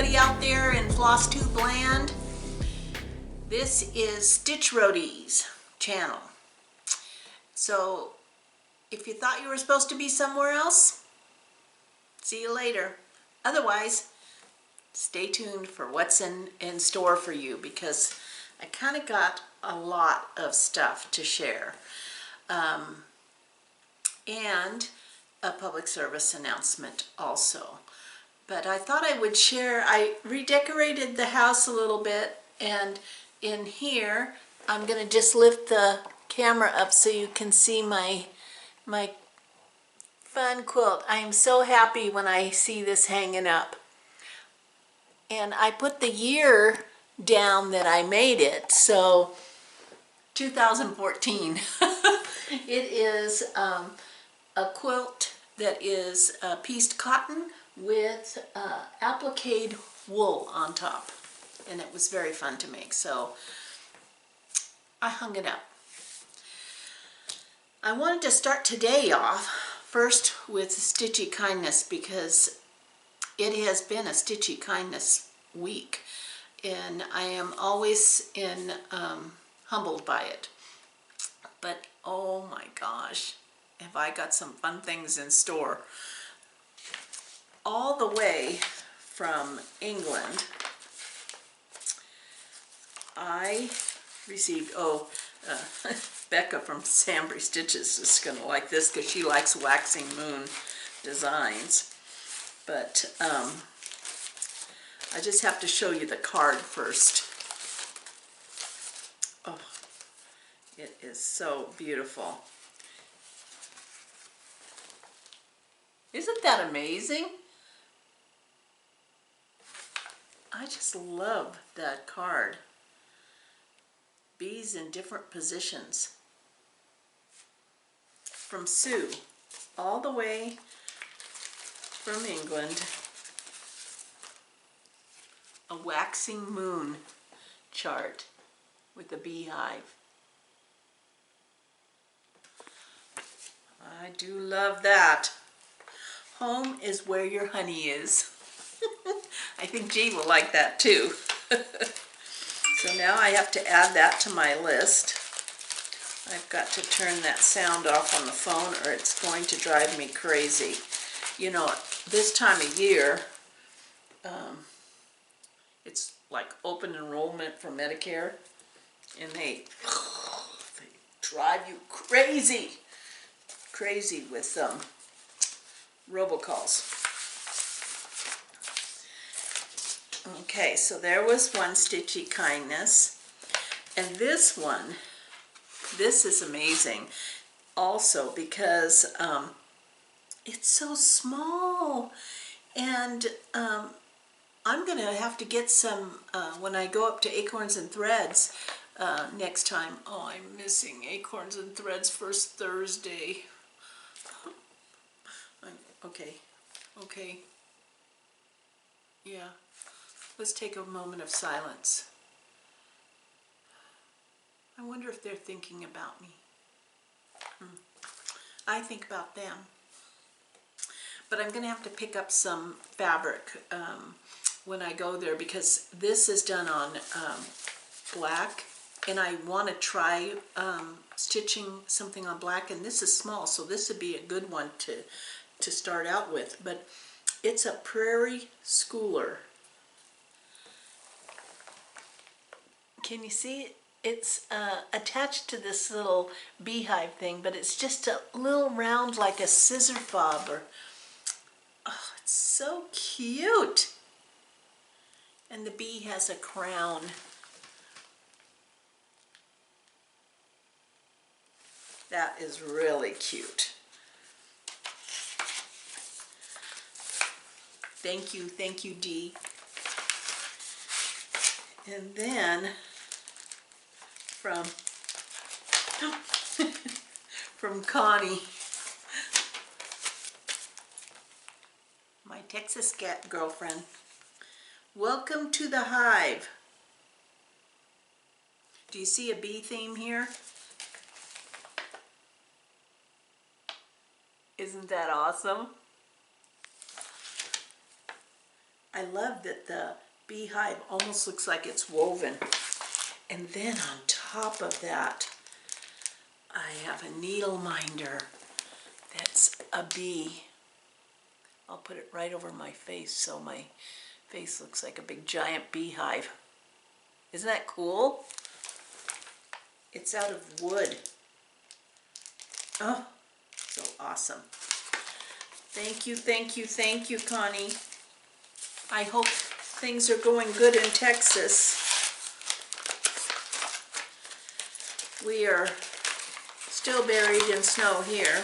everybody out there in Floss Tube land. This is Stitch Roadies channel. So if you thought you were supposed to be somewhere else, see you later. Otherwise, stay tuned for what's in store for you, because I kind of got a lot of stuff to share. And a public service announcement also. But I thought I would share, I redecorated the house a little bit, and in here I'm going to just lift the camera up so you can see my fun quilt. I am so happy when I see this hanging up. And I put the year down that I made it, so 2014. It is a quilt that is pieced cotton with applique wool on top, and it was very fun to make, so I hung it up. I wanted to start today off first with Stitchy Kindness, because it has been a Stitchy Kindness week, and I am always humbled by it. But oh my gosh, have I got some fun things in store. All the way from England, I received, Becca from Sambrie Stitches is going to like this because she likes waxing moon designs. But I just have to show you the card first. Oh, it is so beautiful. Isn't that amazing? I just love that card. Bees in different positions. From Sue, all the way from England. A waxing moon chart with a beehive. I do love that. Home is where your honey is. I think G will like that too. So now I have to add that to my list. I've got to turn that sound off on the phone or it's going to drive me crazy. You know, this time of year, it's like open enrollment for Medicare, and they drive you crazy with robocalls. Okay, so there was one Stitchy Kindness, and this one, this is amazing also because it's so small, and I'm going to have to get some when I go up to Acorns and Threads next time. Oh, I'm missing Acorns and Threads first Thursday. Okay. Yeah. Let's take a moment of silence. I wonder if they're thinking about me. I think about them. But I'm going to have to pick up some fabric when I go there, because this is done on black, and I want to try stitching something on black, and this is small, so this would be a good one to start out with. But it's a Prairie Schooler. Can you see? It's attached to this little beehive thing, but it's just a little round like a scissor fob. Oh, it's so cute. And the bee has a crown. That is really cute. Thank you, Dee. And then from Connie, my Texas cat girlfriend. Welcome to the hive. Do you see a bee theme here? Isn't that awesome? I love that the beehive almost looks like it's woven. And then on top of that, I have a needle minder that's a bee. I'll put it right over my face so my face looks like a big giant beehive. Isn't that cool? It's out of wood. Oh, so awesome. Thank you, thank you, thank you, Connie. I hope things are going good in Texas. We are still buried in snow here.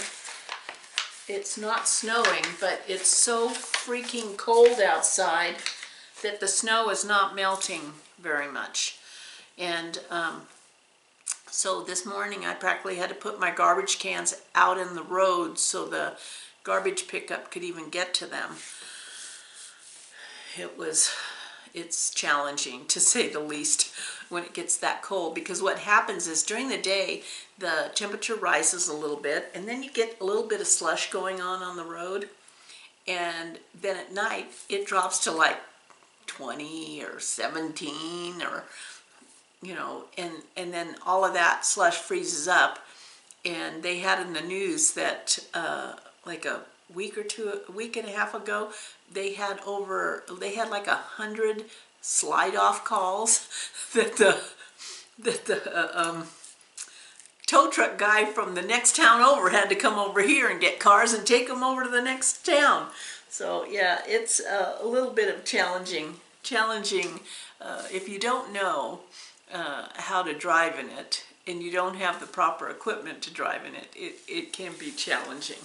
It's not snowing, but it's so freaking cold outside that the snow is not melting very much. And so this morning I practically had to put my garbage cans out in the road so the garbage pickup could even get to them. It's challenging, to say the least, when it gets that cold, because what happens is during the day the temperature rises a little bit, and then you get a little bit of slush going on the road, and then at night it drops to like 20 or 17 or, you know, and then all of that slush freezes up. And they had in the news that like a week and a half ago, they had like 100 slide-off calls that the tow truck guy from the next town over had to come over here and get cars and take them over to the next town. So yeah, it's a little bit of challenging if you don't know how to drive in it and you don't have the proper equipment to drive in it, it can be challenging.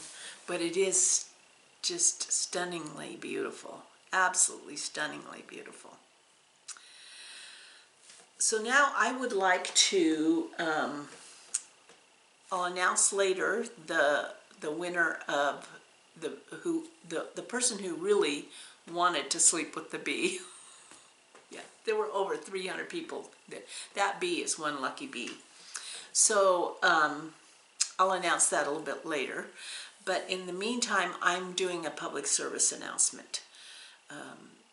But it is just stunningly beautiful, absolutely stunningly beautiful. So now I would like to, I'll announce later the winner of the person who really wanted to sleep with the bee. Yeah, there were over 300 people. That bee is one lucky bee. So I'll announce that a little bit later. But in the meantime, I'm doing a public service announcement.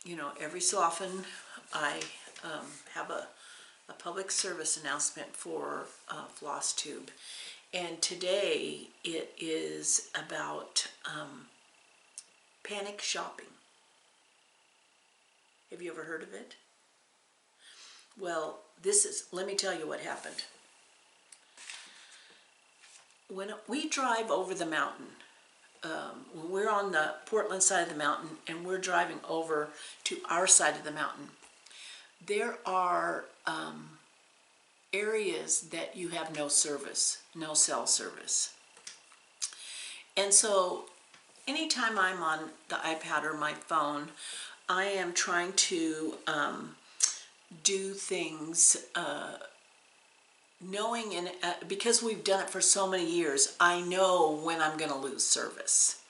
You know, every so often I have a public service announcement for Floss Tube. And today it is about panic shopping. Have you ever heard of it? Well, let me tell you what happened. When we drive over the mountain, when we're on the Portland side of the mountain and we're driving over to our side of the mountain, there are areas that you have no service, no cell service. And so anytime I'm on the iPad or my phone, I am trying to do things knowing, and because we've done it for so many years, I know when I'm going to lose service,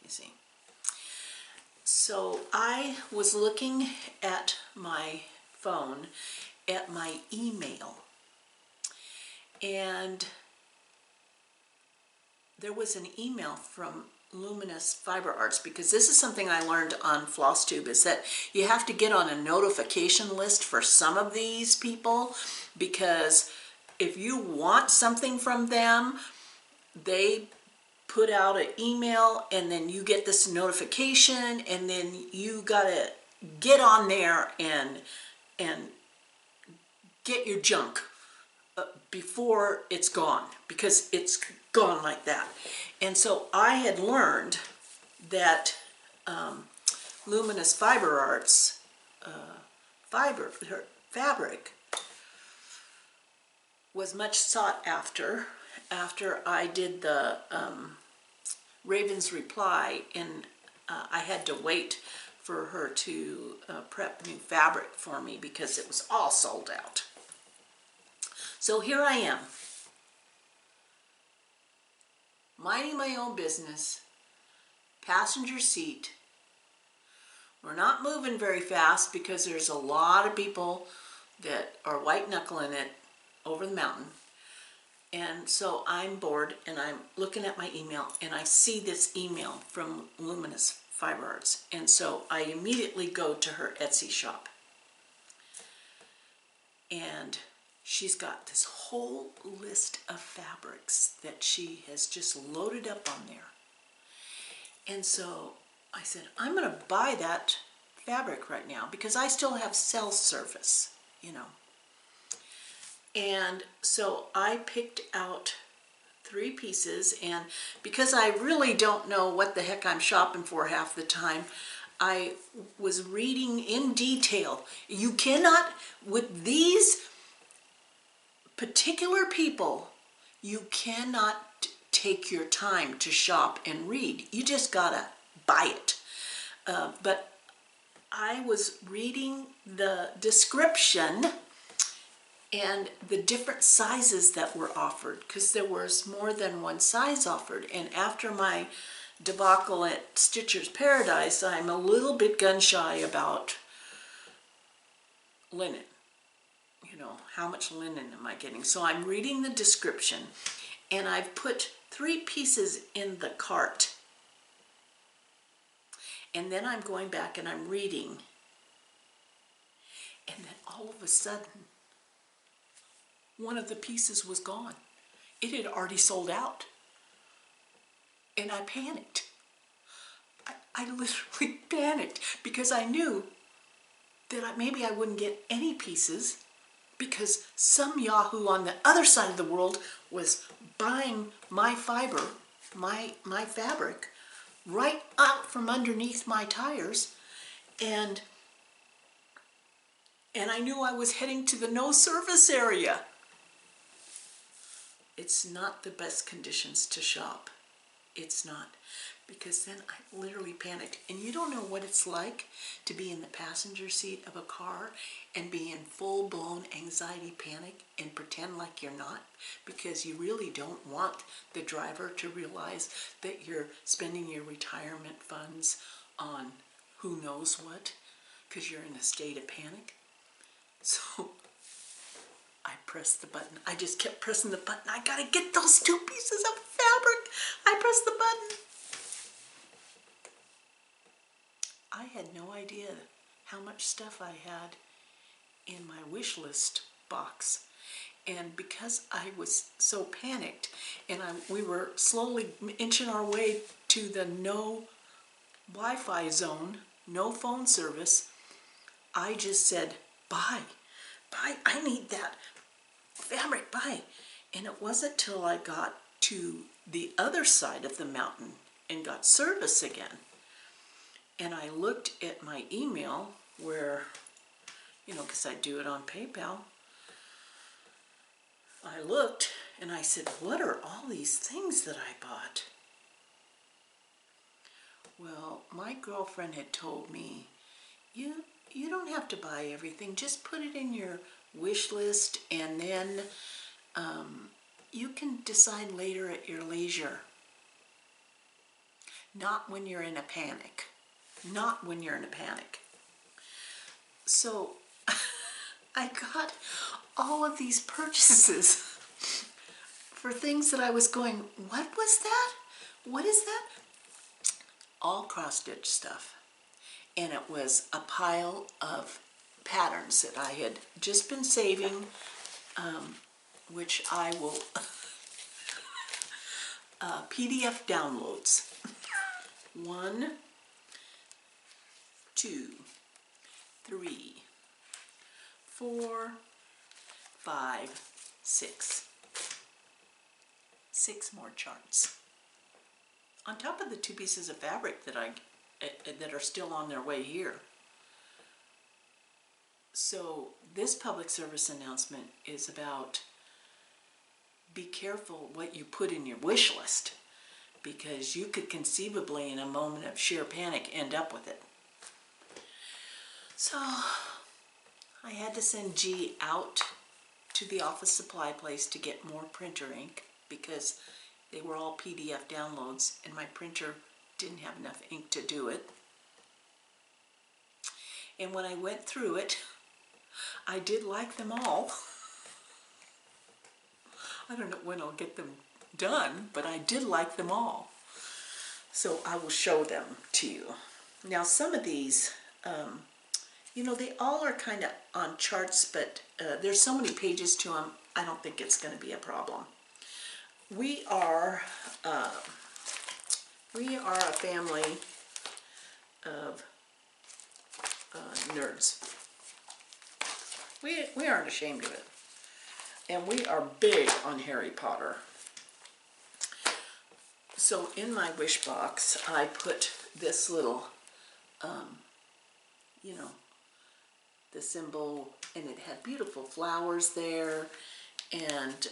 you see. So I was looking at my phone, at my email, and there was an email from Luminous Fiber Arts, because this is something I learned on Floss Tube, is that you have to get on a notification list for some of these people, because if you want something from them, they put out an email and then you get this notification, and then you gotta get on there and get your junk before it's gone, because it's gone like that. And so I had learned that Luminous Fiber Arts fabric was much sought after I did the Raven's Reply, and I had to wait for her to prep new fabric for me because it was all sold out. So here I am, minding my own business, passenger seat. We're not moving very fast because there's a lot of people that are white knuckling it over the mountain. And so I'm bored and I'm looking at my email and I see this email from Luminous fiber arts. And so I immediately go to her Etsy shop. And she's got this whole list of fabrics that she has just loaded up on there. And so I said, I'm going to buy that fabric right now because I still have cell service, you know. And so I picked out 3 pieces, and because I really don't know what the heck I'm shopping for half the time, I was reading in detail. You cannot, with these particular people, you cannot take your time to shop and read. You just gotta buy it. But I was reading the description and the different sizes that were offered, because there was more than one size offered. And after my debacle at Stitcher's Paradise, I'm a little bit gun shy about linen. You know, how much linen am I getting? So I'm reading the description, and I've put 3 pieces in the cart. And then I'm going back and I'm reading. And then all of a sudden, one of the pieces was gone. It had already sold out. And I panicked. I literally panicked because I knew that maybe I wouldn't get any pieces because some yahoo on the other side of the world was buying my fiber, my fabric, right out from underneath my tires. And I knew I was heading to the no service area. It's not the best conditions to shop. It's not. Because then I literally panicked. And you don't know what it's like to be in the passenger seat of a car and be in full-blown anxiety panic and pretend like you're not, because you really don't want the driver to realize that you're spending your retirement funds on who knows what, because you're in a state of panic. So I pressed the button. I just kept pressing the button. I gotta get those 2 pieces of fabric. I pressed the button. I had no idea how much stuff I had in my wish list box. And because I was so panicked, and we were slowly inching our way to the no Wi-Fi zone, no phone service, I just said, buy, I need that fabric, buy. And it wasn't till I got to the other side of the mountain and got service again. And I looked at my email where, you know, because I do it on PayPal. I looked and I said, what are all these things that I bought? Well, my girlfriend had told me, you don't have to buy everything. Just put it in your wish list, and then you can decide later at your leisure. Not when you're in a panic. Not when you're in a panic. So I got all of these purchases for things that I was going, what was that? What is that? All cross-stitch stuff. And it was a pile of patterns that I had just been saving, which I will PDF downloads. 1, 2, 3, 4, 5, 6. 6 more charts. On top of the 2 pieces of fabric that that are still on their way here. So this public service announcement is about be careful what you put in your wish list, because you could conceivably in a moment of sheer panic end up with it. So I had to send G out to the office supply place to get more printer ink because they were all PDF downloads and my printer didn't have enough ink to do it. And when I went through it, I did like them all. I don't know when I'll get them done, but I did like them all. So I will show them to you. Now some of these, you know, they all are kind of on charts, but there's so many pages to them, I don't think it's going to be a problem. We are a family of nerds. We aren't ashamed of it. And we are big on Harry Potter. So in my wish box, I put this little, you know, the symbol, and it had beautiful flowers there, and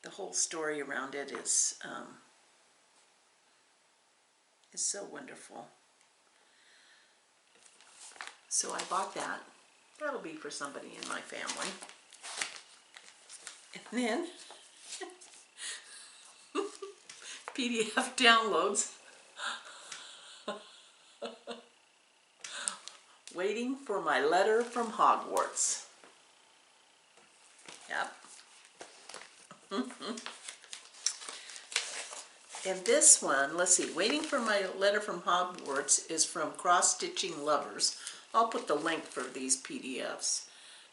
the whole story around it is so wonderful. So I bought that. That'll be for somebody in my family. And then PDF downloads. Waiting for my letter from Hogwarts. Yep. And this one, let's see, Waiting for My Letter from Hogwarts is from Cross Stitching Lovers. I'll put the link for these PDFs.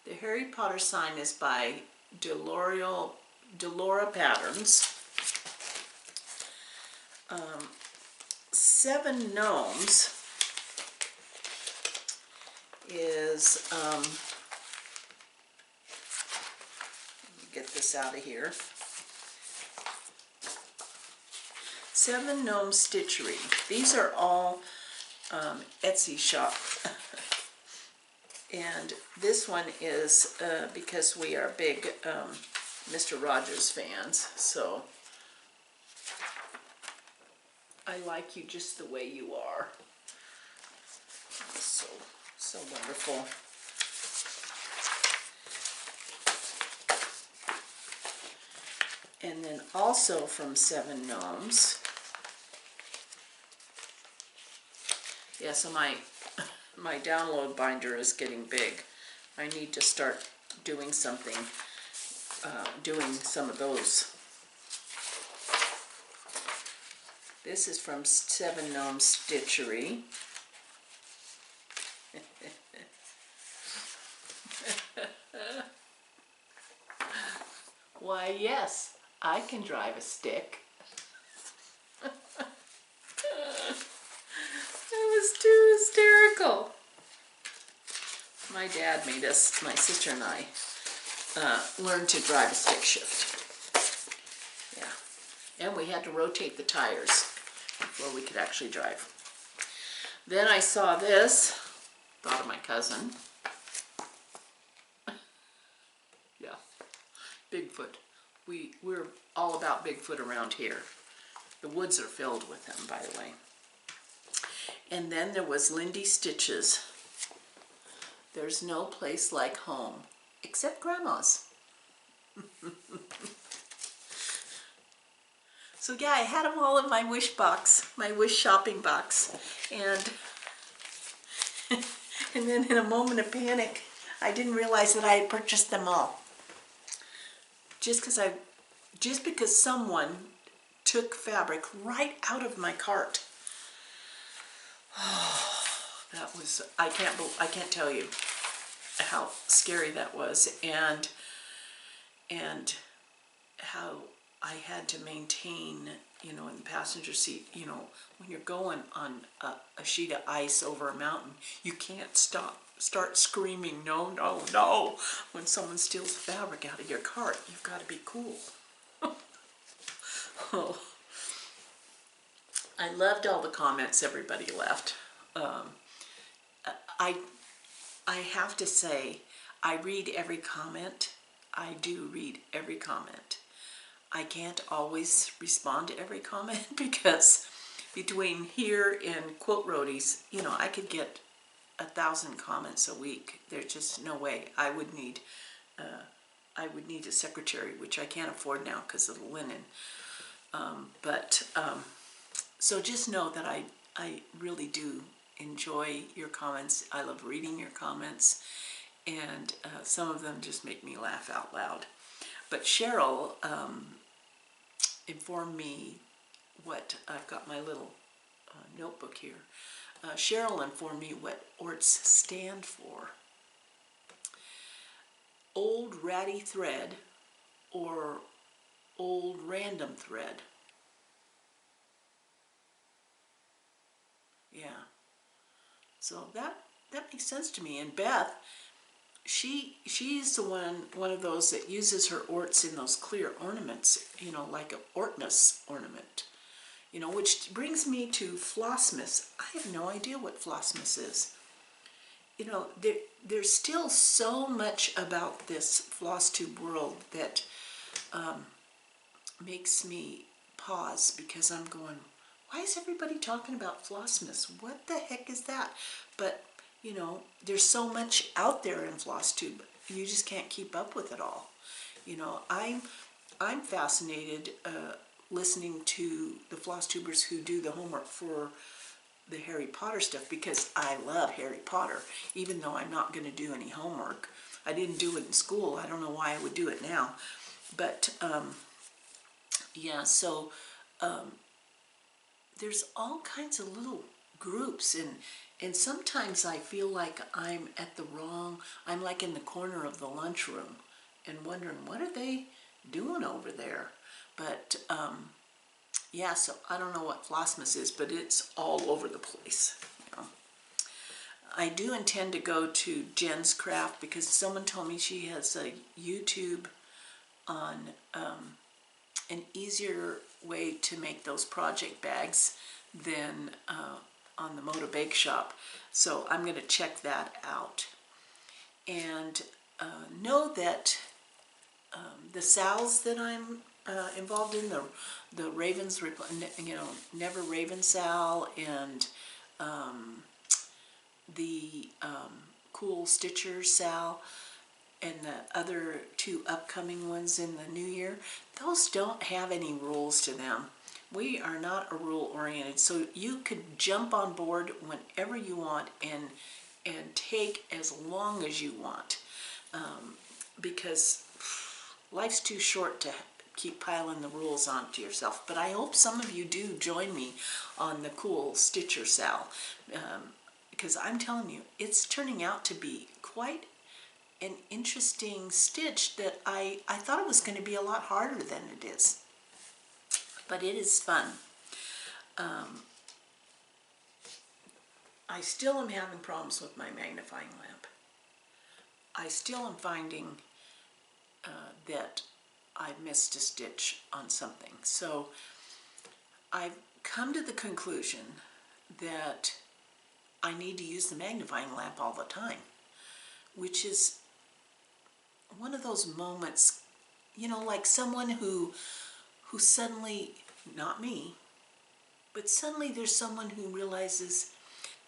The Harry Potter sign is by DeLorai Patterns. 7 Gnomes is, let me get this out of here. 7 Gnomes Stitchery. These are all Etsy shop. And this one is because we are big Mr. Rogers fans, so I like you just the way you are. So wonderful. And then also from 7 Gnomes. Yeah, so my download binder is getting big. I need to start doing something, doing some of those. This is from 7 Gnomes Stitchery. Why, yes, I can drive a stick. It was too hysterical. My dad made us, my sister and I, learn to drive a stick shift. Yeah, and we had to rotate the tires before we could actually drive. Then I saw this, thought of my cousin. Yeah, Bigfoot. We're all about Bigfoot around here. The woods are filled with them, by the way. And then there was Lindy Stitches. There's no place like home, except Grandma's. So yeah, I had them all in my wish box, my wish shopping box. And and then in a moment of panic, I didn't realize that I had purchased them all. Just because someone took fabric right out of my cart. Oh, that was, I can't tell you how scary that was, and how I had to maintain, you know, in the passenger seat, you know, when you're going on a sheet of ice over a mountain, you can't start screaming, no, no, no, when someone steals fabric out of your cart. You've got to be cool. Oh. I loved all the comments everybody left. I have to say, I read every comment. I do read every comment. I can't always respond to every comment because between here and Quilt Roadies, you know, I could get 1,000 comments a week. There's just no way. I would need a secretary, which I can't afford now because of the linen. So just know that I really do enjoy your comments. I love reading your comments, and some of them just make me laugh out loud. But Cheryl informed me what, I've got my little notebook here. Cheryl informed me what ORTs stand for. Old ratty thread or old random thread. Yeah. So that makes sense to me. And Beth, she's the one of those that uses her orts in those clear ornaments, you know, like an ortness ornament. You know, which brings me to Flossmas. I have no idea what Flossmas is. You know, there's still so much about this floss tube world that makes me pause, because I'm going, why is everybody talking about Flossmas? What the heck is that? But, you know, there's so much out there in floss tube, you just can't keep up with it all. You know, I'm fascinated listening to the floss tubers who do the homework for the Harry Potter stuff, because I love Harry Potter, even though I'm not going to do any homework. I didn't do it in school. I don't know why I would do it now. But, yeah, so there's all kinds of little groups, and sometimes I feel like I'm at the wrong, I'm like in the corner of the lunchroom and wondering, what are they doing over there? But, yeah, so I don't know what Flossmas is, but it's all over the place. You know. I do intend to go to Jen's Craft, because someone told me she has a YouTube on an easier way to make those project bags than on the Moda Bake Shop. So I'm going to check that out. And know that the sals that I'm involved in, the Ravens, you know, Never Raven Sal, and the Cool Stitcher Sal, and the other two upcoming ones in the new year, those don't have any rules to them. We are not a rule-oriented, so you could jump on board whenever you want and take as long as you want, because life's too short to keep piling the rules onto yourself. But I hope some of you do join me on the Cool Stitcher Sal, because I'm telling you, it's turning out to be quite an interesting stitch that I thought it was going to be a lot harder than it is. But it is fun. I still am having problems with my magnifying lamp. I still am finding that I missed a stitch on something. So I've come to the conclusion that I need to use the magnifying lamp all the time, which is one of those moments, you know, like someone who suddenly, not me, but suddenly there's someone who realizes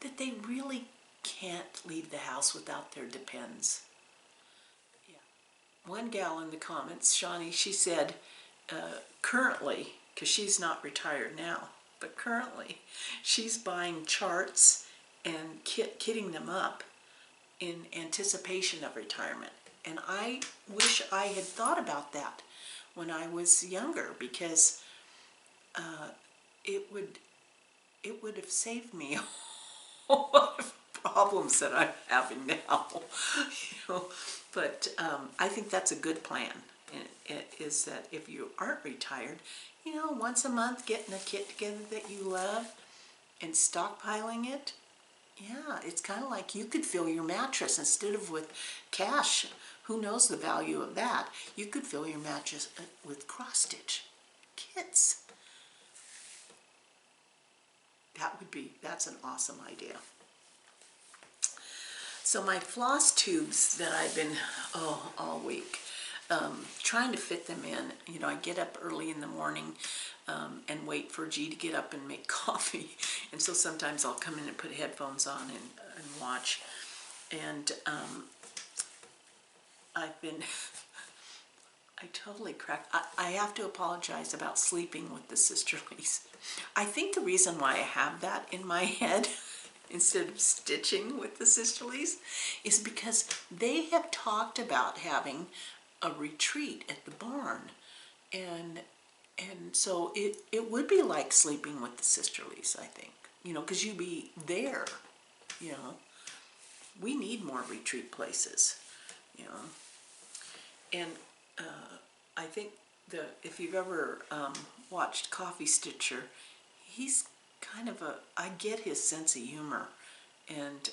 that they really can't leave the house without their Depends. Yeah. One gal in the comments, Shawnee, she said, currently, because she's not retired now, but currently she's buying charts and kitting them up in anticipation of retirement. And I wish I had thought about that when I was younger, because it would have saved me a lot of problems that I'm having now. You know, but I think that's a good plan. It is that if you aren't retired, you know, once a month getting a kit together that you love and stockpiling it. Yeah, it's kind of like you could fill your mattress instead of with cash. Who knows the value of that? You could fill your mattress with cross-stitch kits. That's an awesome idea. So my floss tubes that I've been, all week, trying to fit them in. You know, I get up early in the morning and wait for G to get up and make coffee. And so sometimes I'll come in and put headphones on and watch. And I've been, I totally cracked. I have to apologize about sleeping with the Sisterlies. I think the reason why I have that in my head instead of stitching with the Sisterlies is because they have talked about having a retreat at the barn. And And so it would be like sleeping with the Sisterlies, I think, you know, because you'd be there, you know. We need more retreat places, you know. And I think if you've ever watched CoffeeStitcher, he's kind of I get his sense of humor, and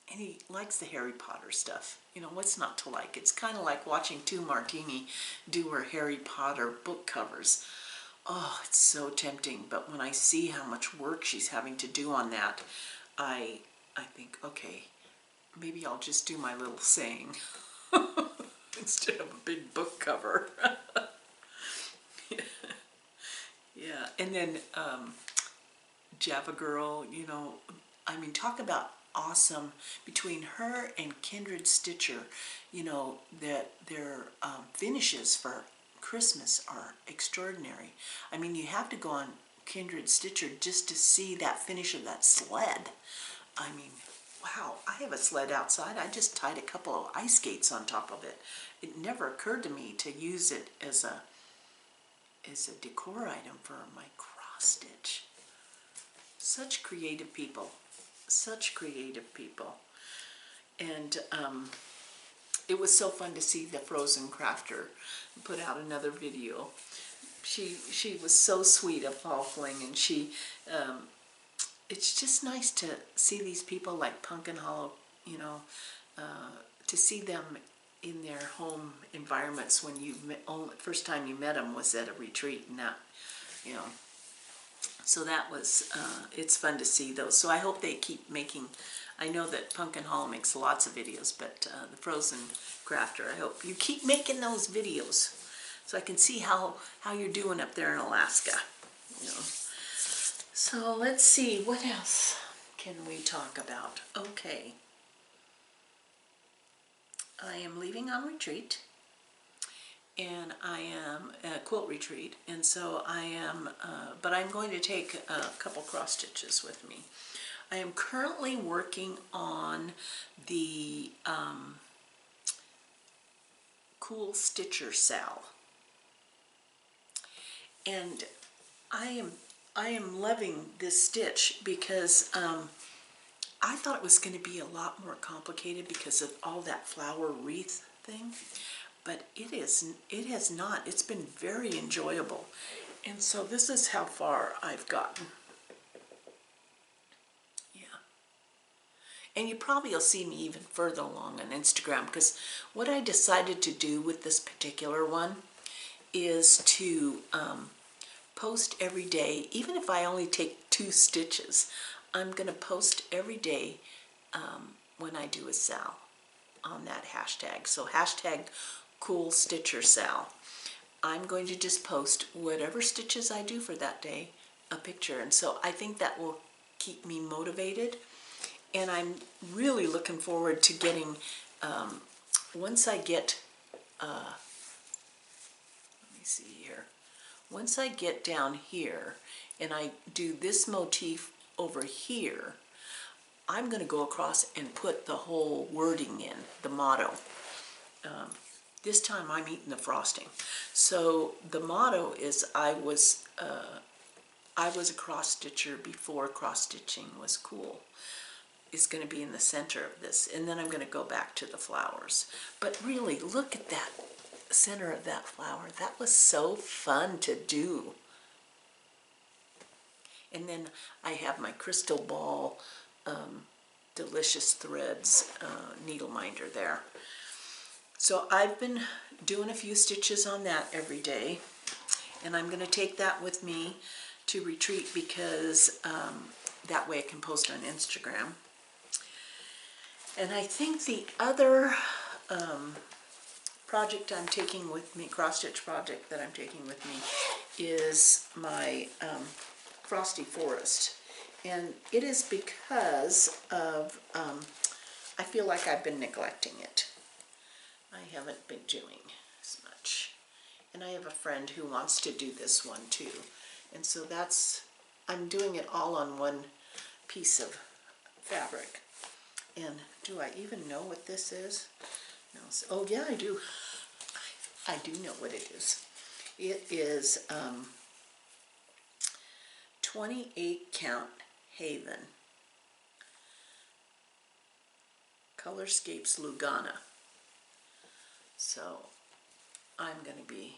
he likes the Harry Potter stuff. You know, what's not to like? It's kind of like watching Martini do her Harry Potter book covers. Oh, it's so tempting. But when I see how much work she's having to do on that, I think, okay, maybe I'll just do my little saying instead of a big book cover. Yeah, and then Java Girl, you know, I mean, talk about awesome. Between her and Kindred Stitcher, you know, that their finishes for Christmas are extraordinary. I mean, you have to go on Kindred Stitcher just to see that finish of that sled. I mean, wow, I have a sled outside. I just tied a couple of ice skates on top of it. It never occurred to me to use it as a decor item for my cross stitch. Such creative people. Such creative people. And it was so fun to see the Frozen Crafter put out another video. She was so sweet of Fling, and she it's just nice to see these people like Pumpkin Hollow, you know, to see them in their home environments when first time you met them was at a retreat, and that, you know, so that was, it's fun to see those. So I hope they keep making, I know that Pumpkin Hollow makes lots of videos, but the Frozen Crafter, I hope you keep making those videos so I can see how you're doing up there in Alaska, you know. So let's see, what else can we talk about? Okay. I am leaving on retreat, and I am a quilt retreat, and so I am, but I'm going to take a couple cross stitches with me. I am currently working on the Cool Stitcher Sal, and I am loving this stitch because I thought it was going to be a lot more complicated because of all that flower wreath thing, but it has not. It's been very enjoyable, and so this is how far I've gotten. Yeah, and you probably will see me even further along on Instagram, because what I decided to do with this particular one is to post every day, even if I only take 2 stitches. I'm going to post every day when I do a sal on that hashtag. So hashtag Cool Stitcher Sal. I'm going to just post whatever stitches I do for that day, a picture. And so I think that will keep me motivated. And I'm really looking forward to getting, once I get, let me see here. Once I get down here and I do this motif over here, I'm going to go across and put the whole wording in, the motto. This time I'm eating the frosting. So the motto is I was a cross stitcher before cross stitching was cool. Is going to be in the center of this, and then I'm going to go back to the flowers. But really, look at that center of that flower. That was so fun to do. And then I have my crystal ball delicious threads needle minder there. So I've been doing a few stitches on that every day, and I'm going to take that with me to retreat because that way I can post on Instagram. And I think the other project I'm taking with me, cross-stitch project that I'm taking with me, is my Frosty Forest. And it is because of, I feel like I've been neglecting it. I haven't been doing as much. And I have a friend who wants to do this one too. And so I'm doing it all on one piece of fabric. And do I even know what this is? No. Oh yeah, I do. I do know what it is. It is 28 count Haven. Colorscapes Lugana. So I'm going to be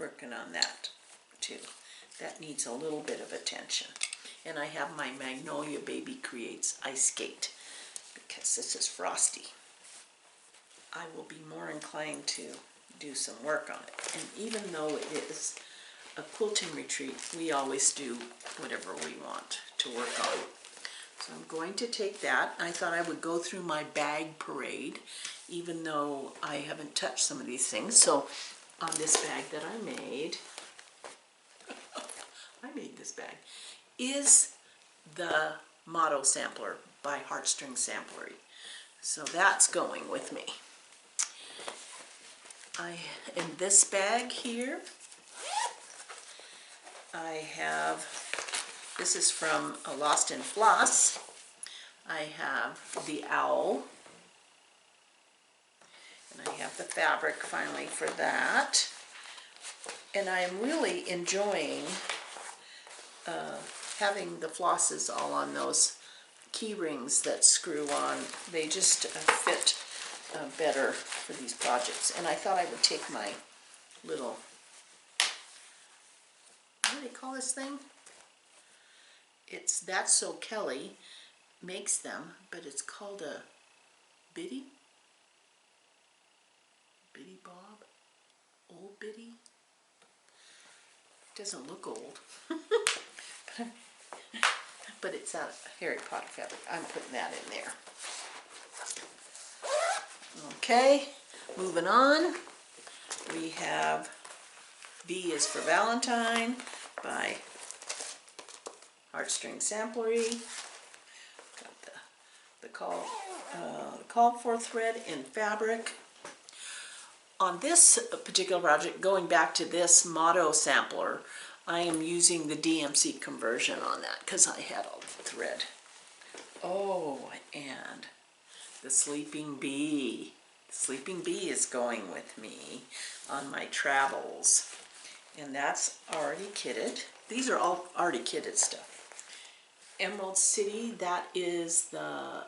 working on that too. That needs a little bit of attention. And I have my Magnolia Baby Creates Ice Skate because this is frosty. I will be more inclined to do some work on it. And even though it is a quilting retreat, we always do whatever we want to work on. So I'm going to take that. I thought I would go through my bag parade, even though I haven't touched some of these things. So on this bag that I made this bag, is the Motto Sampler by Heartstring Samplery. So that's going with me. In this bag here, I have, this is from Lost in Floss. I have the owl, and I have the fabric finally for that. And I am really enjoying having the flosses all on those key rings that screw on. They just fit better for these projects. And I thought I would take my little, what do they call this thing? It's That's So Kelly makes them, but it's called a Biddy Bob, Old Biddy. Doesn't look old, but it's out of Harry Potter fabric. I'm putting that in there. Okay, moving on. We have V is for Valentine by Heartstring Samplery. Got the called for thread in fabric. On this particular project, going back to this Motto sampler, I am using the DMC conversion on that because I had all the thread. Oh, and the Sleeping Bee. The Sleeping Bee is going with me on my travels. And that's already kitted. These are all already kitted stuff. Emerald City, that is the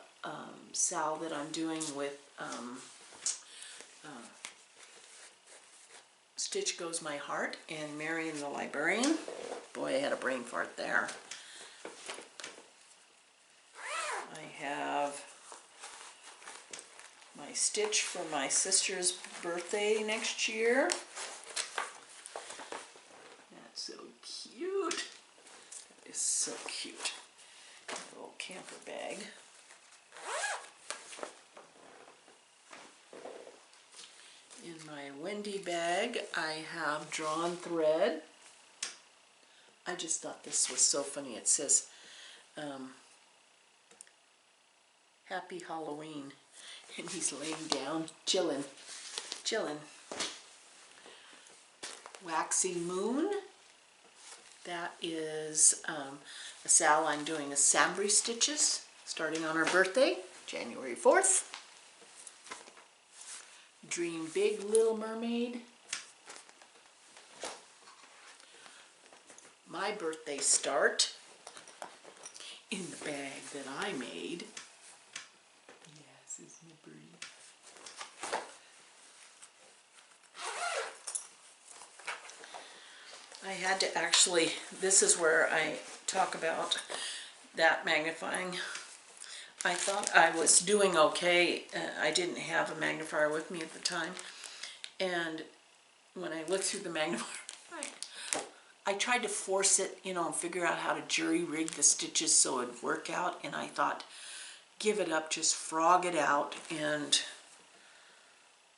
sal that I'm doing with Stitch Goes My Heart and Marion the Librarian. Boy, I had a brain fart there. I have my stitch for my sister's birthday next year. That's so cute. That is so cute. A little camper bag. In my Wendy bag, I have drawn thread. I just thought this was so funny. It says, Happy Halloween. And he's laying down, chilling. Waxy Moon. That is a sal I'm doing a Sambrie Stitches, starting on her birthday, January 4th. Dream Big, Little Mermaid. My birthday start in the bag that I made. Yes, it's my bird. I had to actually, this is where I talk about that magnifying. I thought I was doing okay. I didn't have a magnifier with me at the time. And when I looked through the magnifier, I tried to force it, you know, and figure out how to jury rig the stitches so it would work out. And I thought, give it up, just frog it out. And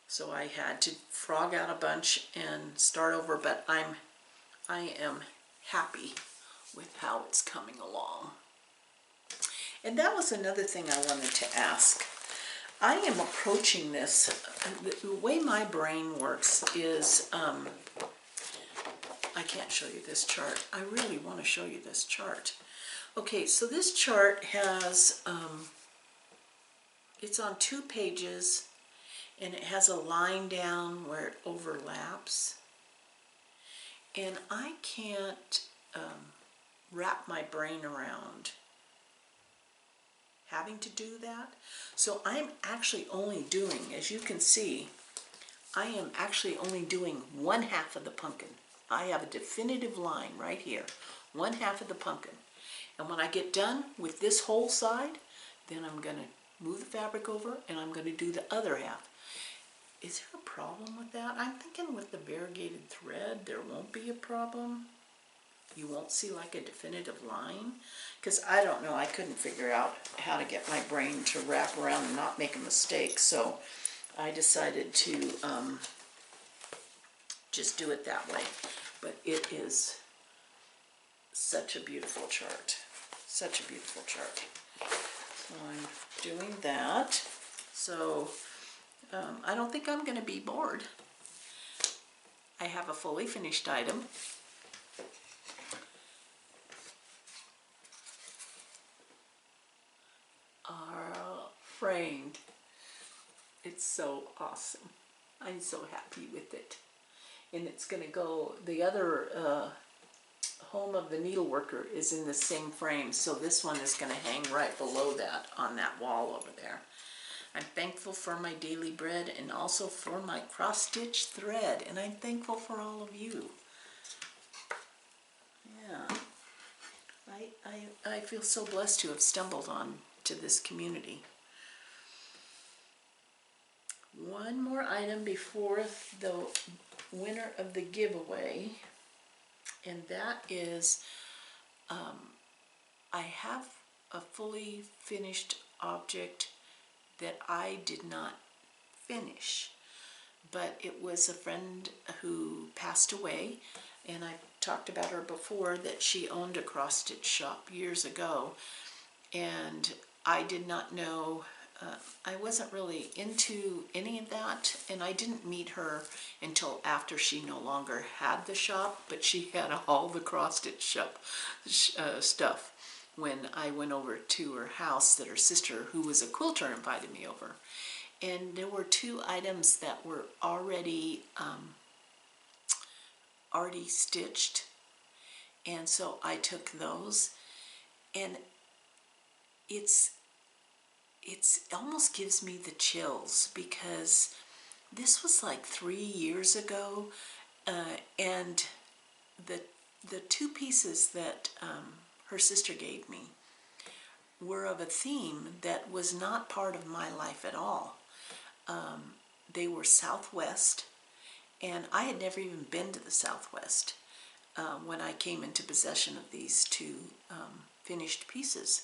so I had to frog out a bunch and start over. But I am happy with how it's coming along. And that was another thing I wanted to ask. I am approaching this, the way my brain works is, I can't show you this chart. I really want to show you this chart. Okay, so this chart has, it's on 2 pages, and it has a line down where it overlaps. and I can't wrap my brain around having to do that. So I'm actually only doing, as you can see, I am actually only doing 1/2 of the pumpkin. I have a definitive line right here, 1/2 of the pumpkin. And when I get done with this whole side, then I'm going to move the fabric over and I'm going to do the other half. Is there a problem with that? I'm thinking with the variegated thread, there won't be a problem. You won't see like a definitive line. Because I don't know, I couldn't figure out how to get my brain to wrap around and not make a mistake. So I decided to just do it that way. But it is such a beautiful chart. Such a beautiful chart. So I'm doing that. So I don't think I'm going to be bored. I have a fully finished item. Framed. It's so awesome. I'm so happy with it. And it's going to go, the other home of the needleworker is in the same frame, so this one is going to hang right below that on that wall over there. I'm thankful for my daily bread and also for my cross-stitch thread, and I'm thankful for all of you. Yeah, I feel so blessed to have stumbled on to this community. One more item before the winner of the giveaway, and that is I have a fully finished object that I did not finish, but it was a friend who passed away, and I talked about her before, that she owned a cross-stitch shop years ago, and I did not know, I wasn't really into any of that, and I didn't meet her until after she no longer had the shop, but she had all the cross-stitch shop stuff when I went over to her house that her sister, who was a quilter, invited me over. And there were 2 items that were already stitched, and so I took those, and it almost gives me the chills, because this was like 3 years ago, and the 2 pieces that her sister gave me were of a theme that was not part of my life at all. They were Southwest, and I had never even been to the Southwest when I came into possession of these 2 finished pieces.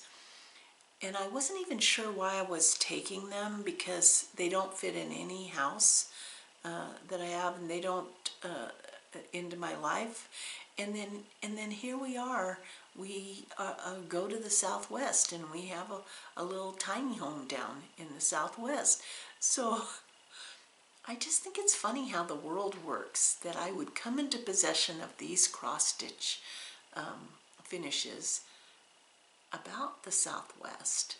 And I wasn't even sure why I was taking them, because they don't fit in any house that I have, and they don't into my life. And then here we are. We go to the Southwest, and we have a little tiny home down in the Southwest. So I just think it's funny how the world works, that I would come into possession of these cross-stitch finishes about the Southwest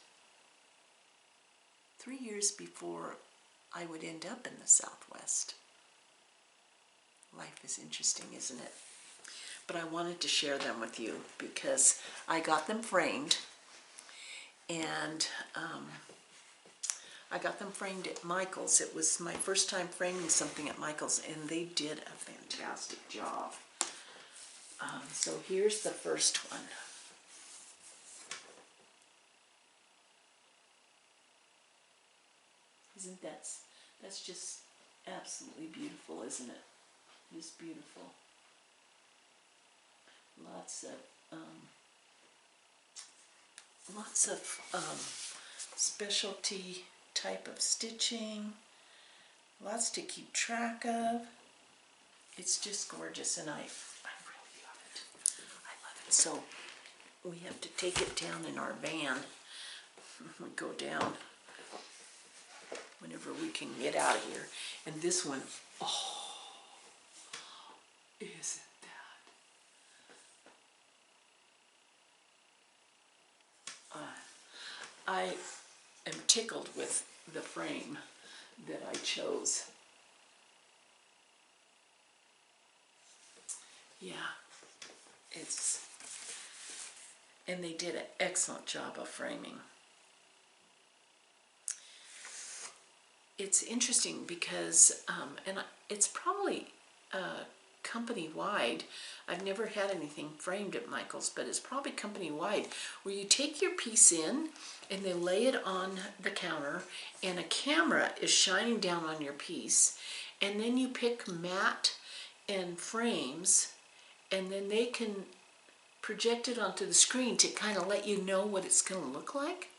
3 years before I would end up in the Southwest. Life is interesting, isn't it? But I wanted to share them with you because I got them framed, and I got them framed at Michael's. It was my first time framing something at Michael's, and they did a fantastic job. So here's the first one. Isn't that's just absolutely beautiful, isn't it? Just beautiful. Lots of specialty type of stitching, lots to keep track of. It's just gorgeous, and I really love it. I love it. So we have to take it down in our van. We go down whenever we can get out of here. And this one, oh, isn't I am tickled with the frame that I chose. Yeah, and they did an excellent job of framing. It's interesting because, it's probably company-wide. I've never had anything framed at Michael's, but it's probably company-wide, where you take your piece in and they lay it on the counter and a camera is shining down on your piece, and then you pick mat and frames, and then they can project it onto the screen to kind of let you know what it's going to look like.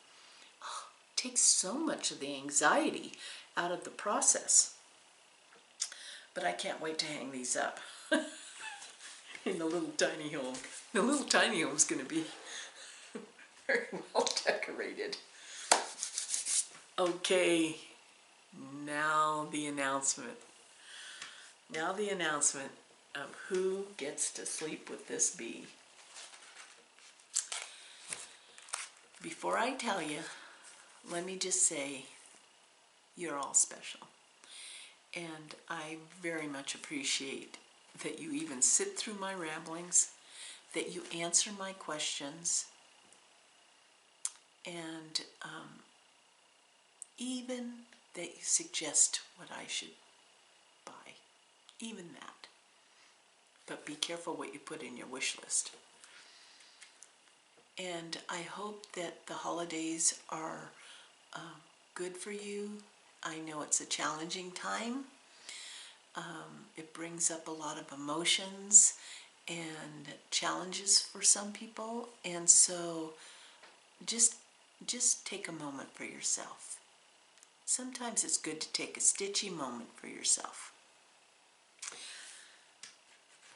Oh, it takes so much of the anxiety out of the process. But I can't wait to hang these up in the little tiny home. The little tiny home is going to be very well decorated. Okay, now the announcement. Now the announcement of who gets to sleep with this bee. Before I tell you, let me just say, you're all special. And I very much appreciate that you even sit through my ramblings, that you answer my questions, and even that you suggest what I should buy. Even that. But be careful what you put in your wish list. And I hope that the holidays are good for you. I know it's a challenging time. It brings up a lot of emotions and challenges for some people, and so just take a moment for yourself. Sometimes it's good to take a stitchy moment for yourself.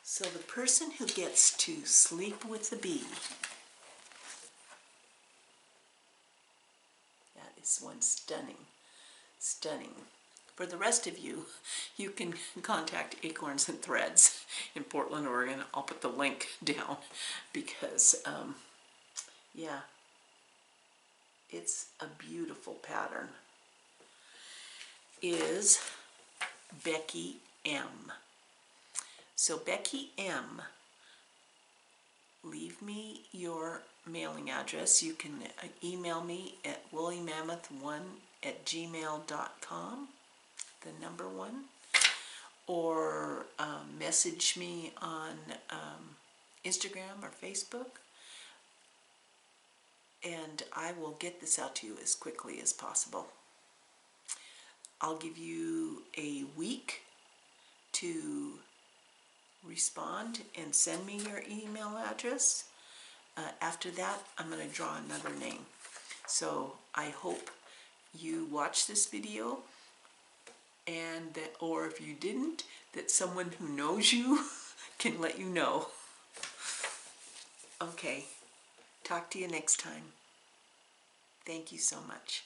So the person who gets to sleep with the bee, that is one stunning. For the rest of you, you can contact Acorns and Threads in Portland, Oregon. I'll put the link down because, yeah, it's a beautiful pattern. Is Becky M. So Becky M, leave me your mailing address. You can email me at woolymammoth1@gmail.com, the number 1, or message me on Instagram or Facebook, and I will get this out to you as quickly as possible. I'll give you a week to respond and send me your email address. After that, I'm going to draw another name. So I hope you watch this video, and that, or if you didn't, that someone who knows you can let you know. Okay, talk to you next time. Thank you so much.